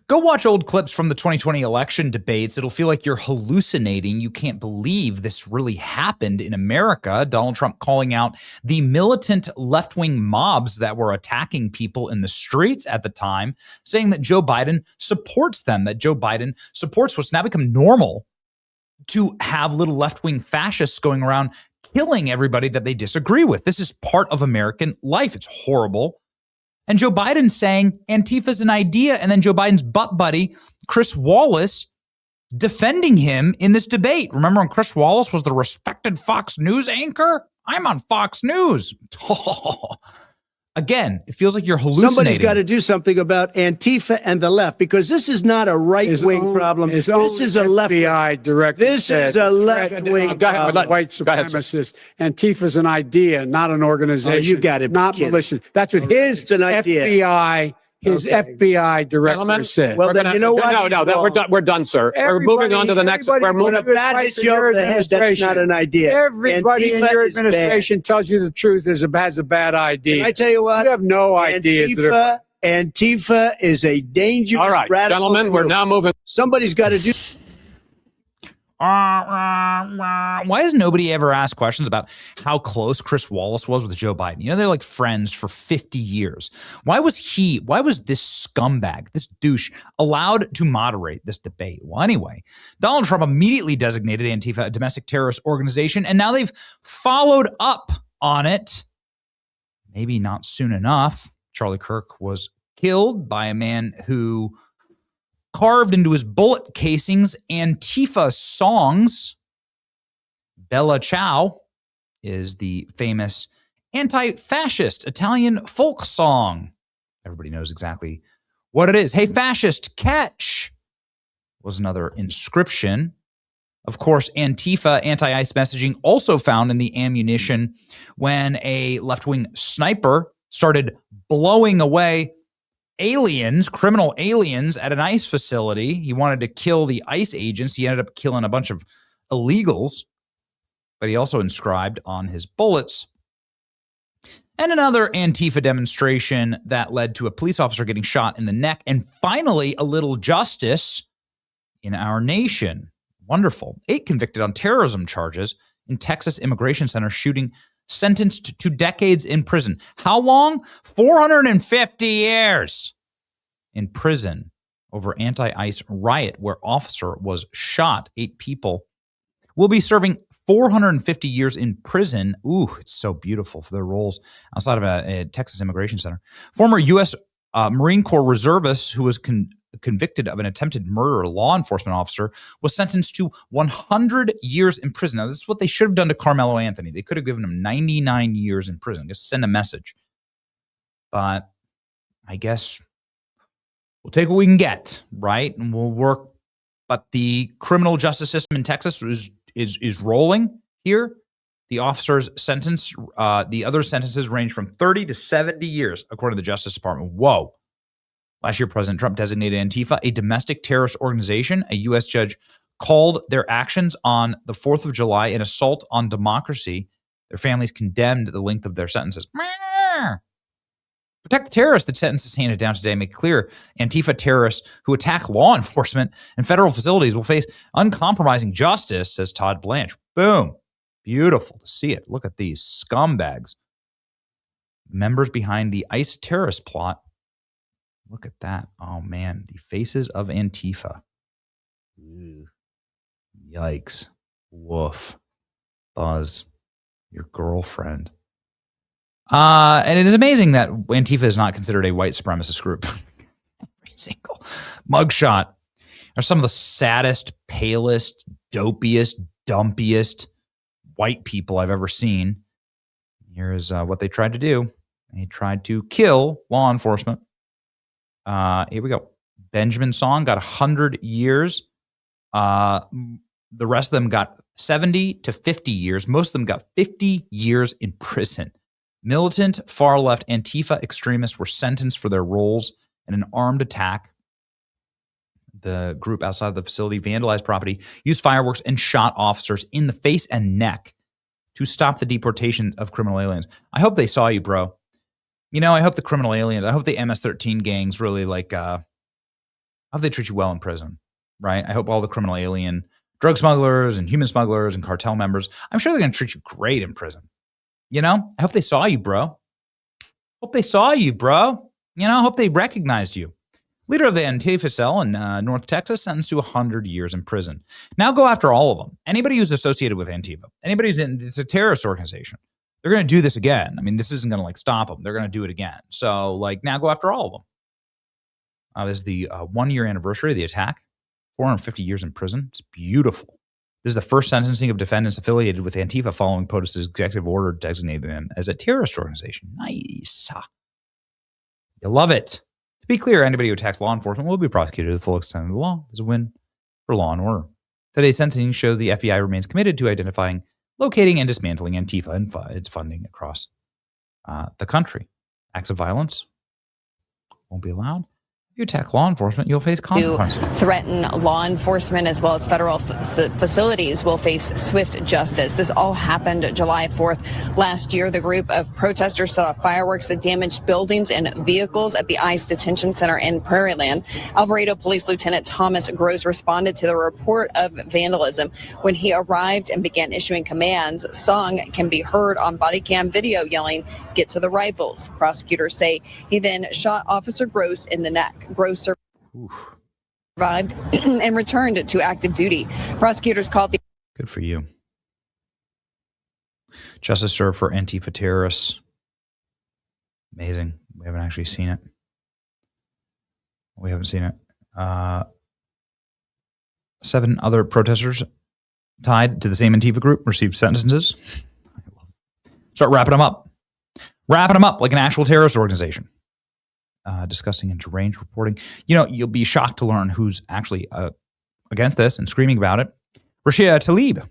Go watch old clips from the 2020 election debates. It'll feel like you're hallucinating. You can't believe this really happened in America. Donald Trump calling out the militant left-wing mobs that were attacking people in the streets at the time, saying that Joe Biden supports them, that Joe Biden supports what's now become normal to have little left-wing fascists going around killing everybody that they disagree with. This is part of American life. It's horrible. And Joe Biden saying Antifa's an idea, and then Joe Biden's butt buddy, Chris Wallace, defending him in this debate. Remember when Chris Wallace was the respected Fox News anchor? I'm on Fox News. Again, it feels like you're hallucinating. Somebody's got to do something about Antifa and the left, because this is not a right-wing problem. This is a left. FBI director. This is a left-wing problem. White supremacist. Antifa's an idea, not an organization. Oh, you got it. Not militia. That's what his FBI. His FBI director said. Well, then you know what? No, we're done, sir. We're moving on to the next. We're moving. When a bat hits you over the head, that's not an idea. Everybody in your administration tells you the truth has a bad idea. Can I tell you what? You have no ideas. Antifa is a dangerous, all right, gentlemen, group. we're now moving. Somebody's got to do. Why has nobody ever asked questions about how close Chris Wallace was with Joe Biden? You know, they're like friends for 50 years. Why was this scumbag, this douche, allowed to moderate this debate? Well, anyway, Donald Trump immediately designated Antifa a domestic terrorist organization, and now they've followed up on it. Maybe not soon enough. Charlie Kirk was killed by a man who carved into his bullet casings Antifa songs. Bella Ciao is the famous anti-fascist Italian folk song. Everybody knows exactly what it is. Hey, fascist, catch was another inscription. Of course, Antifa anti-ICE messaging also found in the ammunition when a left-wing sniper started blowing away criminal aliens at an ICE facility. He wanted to kill the ICE agents. He ended up killing a bunch of illegals, but he also inscribed on his bullets. And another Antifa demonstration that led to a police officer getting shot in the neck. And finally, a little justice in our nation. Wonderful. 8 convicted on terrorism charges in Texas Immigration Center shooting, sentenced to decades in prison. How long? 450 years in prison over anti-ICE riot where officer was shot. 8 people will be serving 450 years in prison. Ooh, it's so beautiful for their roles outside of a Texas Immigration Center. Former U.S. Marine Corps reservist who was convicted of an attempted murder, law enforcement officer, was sentenced to 100 years in prison. Now, this is what they should have done to Carmelo Anthony. They could have given him 99 years in prison. Just send a message. But I guess we'll take what we can get, right? And we'll work. But the criminal justice system in Texas is rolling here. The officer's sentence, the other sentences range from 30 to 70 years, according to the Justice Department. Whoa. Last year, President Trump designated Antifa a domestic terrorist organization. A U.S. judge called their actions on the 4th of July an assault on democracy. Their families condemned the length of their sentences. Protect the terrorists. The sentences handed down today make clear Antifa terrorists who attack law enforcement and federal facilities will face uncompromising justice, says Todd Blanche. Boom. Beautiful to see it. Look at these scumbags. Members behind the ICE terrorist plot. Look at that. Oh, man. The faces of Antifa. Ew. Yikes. Woof. Buzz, your girlfriend. And it is amazing that Antifa is not considered a white supremacist group. Every single mugshot are some of the saddest, palest, dopiest, dumpiest white people I've ever seen. Here's what they tried to do. They tried to kill law enforcement. Here we go. Benjamin Song got 100 years. The rest of them got 70 to 50 years. Most of them got 50 years in prison. Militant, far-left Antifa extremists were sentenced for their roles in an armed attack. The group outside of the facility vandalized property, used fireworks, and shot officers in the face and neck to stop the deportation of criminal aliens. I hope they saw you, bro. You know, I hope the criminal aliens, I hope the MS-13 gangs really hope they treat you well in prison, right? I hope all the criminal alien drug smugglers and human smugglers and cartel members, I'm sure they're going to treat you great in prison. You know, I hope they saw you, bro. Hope they saw you, bro. You know, hope they recognized you. Leader of the Antifa cell in North Texas sentenced to 100 years in prison. Now go after all of them. Anybody who's associated with Antifa, anybody who's in, it's a terrorist organization. They're going to do this again. I mean, this isn't going to like stop them. They're going to do it again. So like now go after all of them. This is the 1 year anniversary of the attack. 450 years in prison. It's beautiful. This is the first sentencing of defendants affiliated with Antifa following POTUS's executive order designating them as a terrorist organization. Nice. You love it. To be clear, anybody who attacks law enforcement will be prosecuted to the full extent of the law. It's a win for law and order. Today's sentencing shows the FBI remains committed to identifying, locating, and dismantling Antifa and its funding across the country. Acts of violence won't be allowed. If you attack law enforcement, you'll face consequences. To threaten law enforcement as well as federal facilities will face swift justice. This all happened July 4th. Last year, the group of protesters set off fireworks that damaged buildings and vehicles at the ICE detention center in Prairieland. Alvarado Police Lieutenant Thomas Gross responded to the report of vandalism. When he arrived and began issuing commands, Song can be heard on body cam video yelling, "Get to the rifles." Prosecutors say he then shot Officer Gross in the neck. Gross survived and returned to active duty. Prosecutors called the... Good for you. Justice served for Antifa terrorists. Amazing. We haven't actually seen it. We haven't seen it. 7 other protesters tied to the same Antifa group received sentences. Start wrapping them up. Wrapping them up like an actual terrorist organization. Discussing and deranged reporting. You know, you'll be shocked to learn who's actually against this and screaming about it. Rashida Tlaib.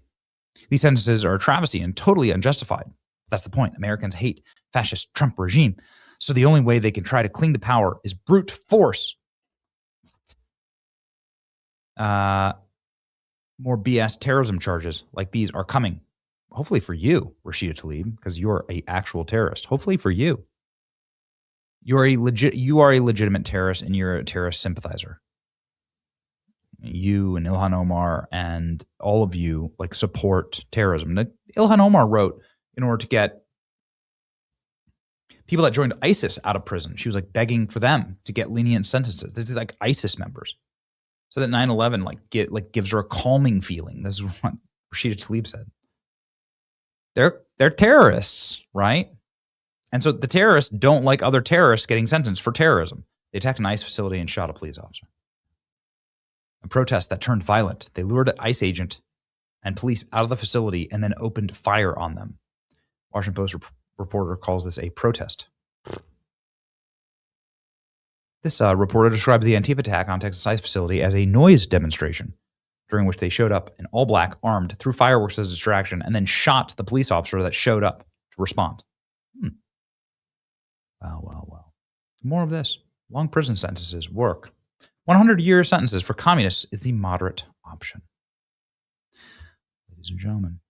These sentences are a travesty and totally unjustified. That's the point. Americans hate fascist Trump regime. So the only way they can try to cling to power is brute force. More BS terrorism charges like these are coming. Hopefully for you, Rashida Tlaib, because you're an actual terrorist. Hopefully for you. You are a legitimate terrorist and you're a terrorist sympathizer. You and Ilhan Omar and all of you like support terrorism. Ilhan Omar wrote in order to get people that joined ISIS out of prison. She was like begging for them to get lenient sentences. This is like ISIS members. So that 9/11 gives her a calming feeling. This is what Rashida Tlaib said. They're terrorists, right? And so the terrorists don't like other terrorists getting sentenced for terrorism. They attacked an ICE facility and shot a police officer. A protest that turned violent. They lured an ICE agent and police out of the facility and then opened fire on them. Washington Post reporter calls this a protest. This reporter describes the Antifa attack on Texas ICE facility as a noise demonstration, during which they showed up in all black, armed, threw fireworks as a distraction, and then shot the police officer that showed up to respond. Well. More of this. Long prison sentences work. 100-year sentences for communists is the moderate option. Ladies and gentlemen,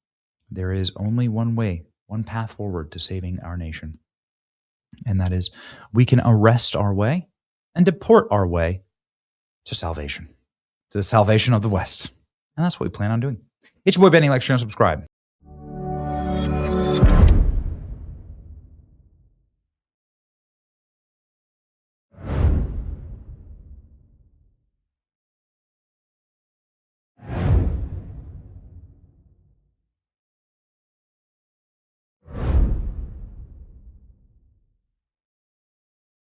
there is only one way, one path forward to saving our nation. And that is we can arrest our way and deport our way to salvation, to the salvation of the West. And that's what we plan on doing. It's your boy Benny. Like, share, and subscribe.